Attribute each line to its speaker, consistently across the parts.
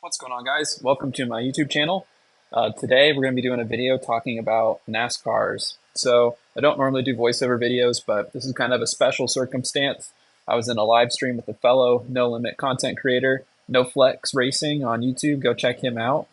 Speaker 1: What's going on, guys? Welcome to my YouTube channel. Today we're going to be doing a video talking about NASCARs. So I don't normally do voiceover videos, but this is kind of a special circumstance. I was in a live stream with a fellow No Limit content creator, NoFlexRacing on YouTube. Go check him out.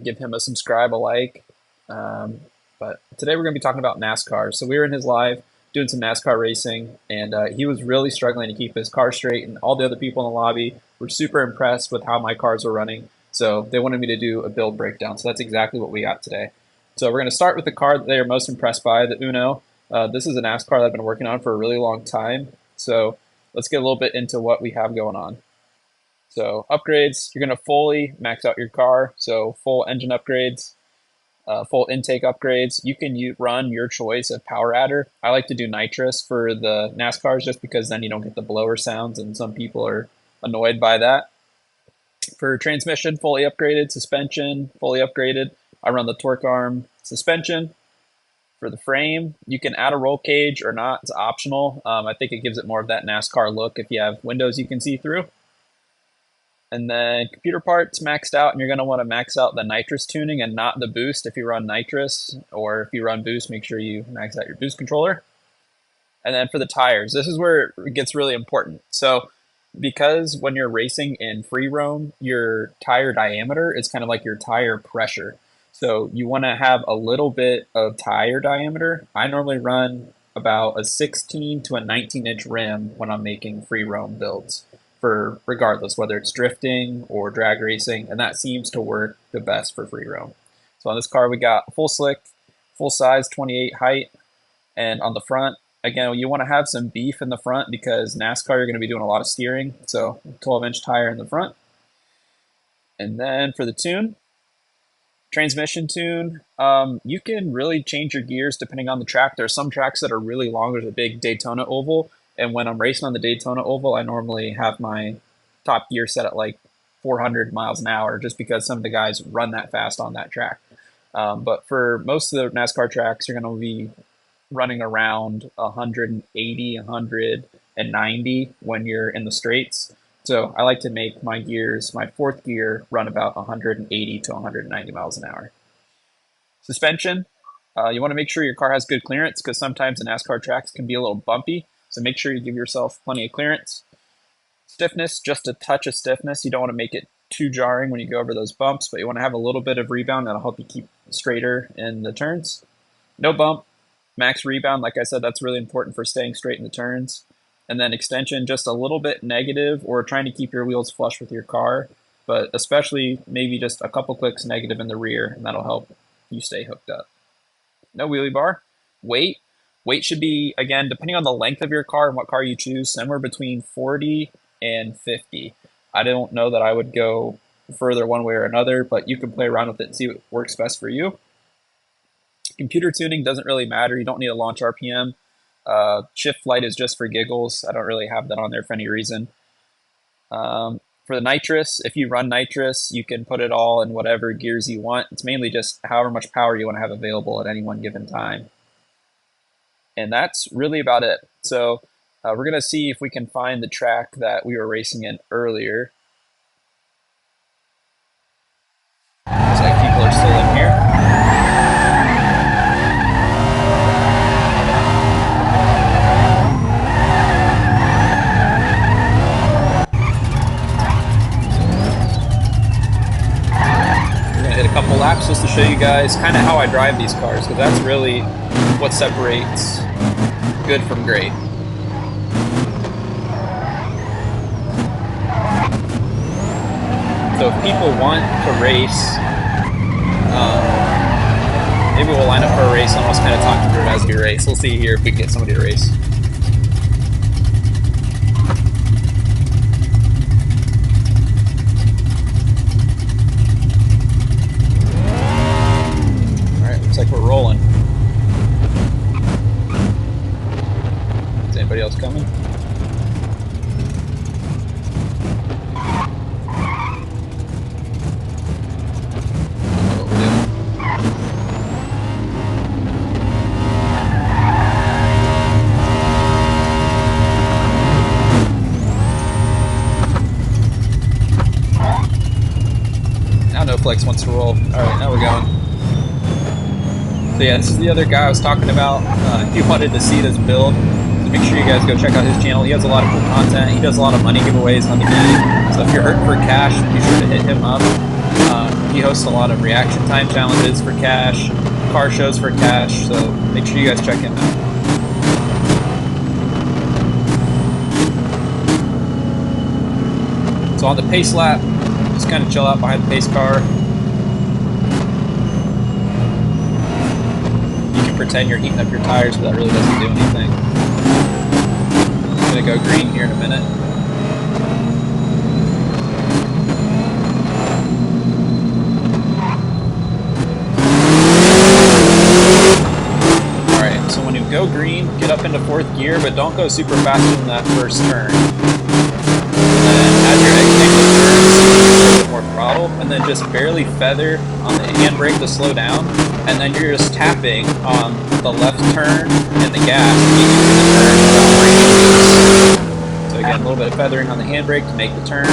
Speaker 1: Give him a subscribe, a like. But today we're going to be talking about NASCAR. So we were in his live doing some NASCAR racing, and he was really struggling to keep his car straight, and all the other people in the lobby were super impressed with how my cars were running. So they wanted me to do a build breakdown. So that's exactly what we got today. So we're going to start with the car that they are most impressed by, the Uno. This is a NASCAR that I've been working on for a really long time. So let's get a little bit into what we have going on. So upgrades, you're going to fully max out your car. So full engine upgrades, full intake upgrades. You can run your choice of power adder. I like to do nitrous for the NASCARs just because then you don't get the blower sounds, and some people are annoyed by that. For transmission, fully upgraded. Suspension, fully upgraded. I run the torque arm suspension. For the frame, you can add a roll cage or not. It's optional. I think it gives it more of that NASCAR look if you have windows you can see through. And then computer parts maxed out, and you're going to want to max out the nitrous tuning and not the boost if you run nitrous, or if you run boost, make sure you max out your boost controller. And then for the tires, this is where it gets really important. So because when you're racing in free roam, your tire diameter is kind of like your tire pressure. So you want to have a little bit of tire diameter. I normally run about a 16 to a 19-inch rim when I'm making free roam builds, for regardless whether it's drifting or drag racing, and that seems to work the best for free roam. So on this car we got full slick, full size 28 height, and on the front, again, you want to have some beef in the front because NASCAR, you're going to be doing a lot of steering. So 12-inch tire in the front. And then for the tune, transmission tune, you can really change your gears depending on the track. There are some tracks that are really long. There's a big Daytona oval. And when I'm racing on the Daytona oval, I normally have my top gear set at like 400 miles an hour just because some of the guys run that fast on that track. But for most of the NASCAR tracks, you're going to be running around 180, 190 when you're in the straights. So I like to make my gears, my fourth gear, run about 180 to 190 miles an hour. Suspension, you want to make sure your car has good clearance because sometimes the NASCAR tracks can be a little bumpy. So make sure you give yourself plenty of clearance. Stiffness, just a touch of stiffness. You don't want to make it too jarring when you go over those bumps, but you want to have a little bit of rebound that'll help you keep straighter in the turns. No bump. Max rebound, like I said, that's really important for staying straight in the turns. And then extension, just a little bit negative, or trying to keep your wheels flush with your car, but especially maybe just a couple clicks negative in the rear, and that'll help you stay hooked up. No wheelie bar. Weight. Weight should be, again, depending on the length of your car and what car you choose, somewhere between 40 and 50. I don't know that I would go further one way or another, but you can play around with it and see what works best for you. Computer tuning doesn't really matter. You don't need a launch RPM. Shift flight is just for giggles. I don't really have that on there for any reason. For the nitrous, if you run nitrous, you can put it all in whatever gears you want. It's mainly just however much power you want to have available at any one given time. And that's really about it. So we're going to see if we can find the track that we were racing in earlier. Looks like people are still in here. Couple laps just to show you guys kind of how I drive these cars, because that's really what separates good from great. So if people want to race, maybe we'll line up for a race and I'll just kind of talk through it as we race. We'll see here if we can get somebody to race. Looks like we're rolling. Is anybody else coming? NoFlex wants to roll. Alright, now we're going. So yeah, this is the other guy I was talking about. If you wanted to see this build, so make sure you guys go check out his channel. He has a lot of cool content. He does a lot of money giveaways on the game. So if you're hurting for cash, be sure to hit him up. He hosts a lot of reaction time challenges for cash, car shows for cash, so make sure you guys check him out. So on the pace lap, just kind of chill out behind the pace car. You can pretend you're heating up your tires, but that really doesn't do anything. I'm gonna go green here in a minute. Alright, so when you go green, get up into 4th gear, but don't go super fast in that first turn. As you're exiting the turns, a little bit more throttle, and then just barely feather on the handbrake to slow down, and then you're just tapping on the left turn and the gas to get you through the turn without braking loose. So again, a little bit of feathering on the handbrake to make the turn,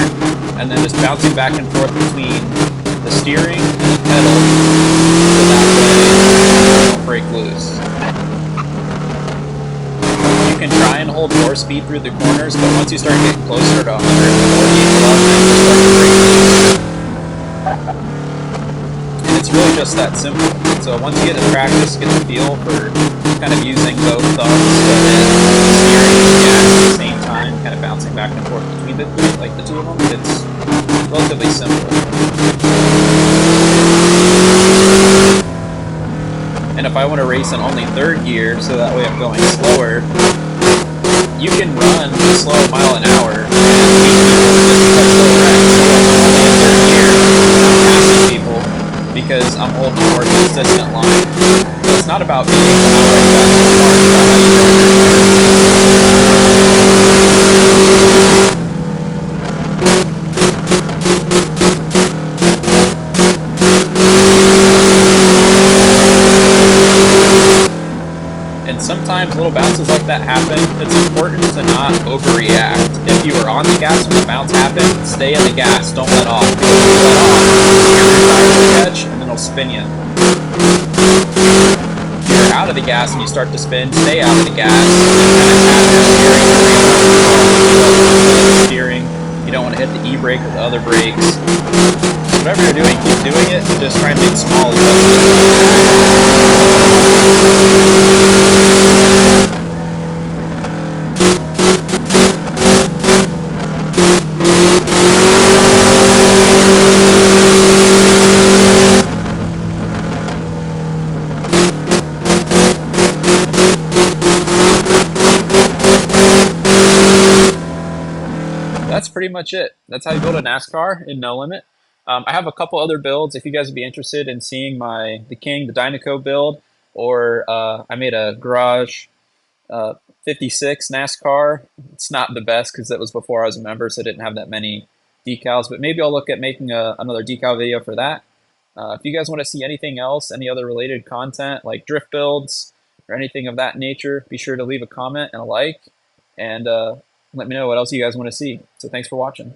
Speaker 1: and then just bouncing back and forth between the steering and the pedal, so that way you don't break loose. You can try and hold more speed through the corners, but once you start getting closer to 140, and it's really just that simple. So once you get to practice, get the feel for kind of using both thumbs and steering and gas at the same time, kind of bouncing back and forth between the two of them, it's relatively simple. And if I want to race in only 3rd gear, so that way I'm going slower, you can run a slow mile an hour and beat people just because I'm only in 3rd gear. I'm passing people because I'm holding a more consistent line. So it's not about being outright fast or smart, it's about how you drive your And sometimes little bounces like that happen. It's important to not overreact. If you are on the gas when the bounce happens, stay in the gas, don't let off. Because if you let off, your tires will catch and then it'll spin you. If you're out of the gas and you start to spin, stay out of the gas and kind of tap your steering to steering. You don't want to hit the e-brake or the other brakes. Whatever you're doing, keep doing it, and just try and make small That's pretty much it. That's how you build a NASCAR in No Limit. I have a couple other builds if you guys would be interested in seeing the King, the Dynaco build, or I made a Garage 56 NASCAR. It's not the best because that was before I was a member, so I didn't have that many decals, but maybe I'll look at making another decal video for that. If you guys want to see anything else, any other related content like drift builds or anything of that nature, be sure to leave a comment and a like, and let me know what else you guys want to see. So thanks for watching.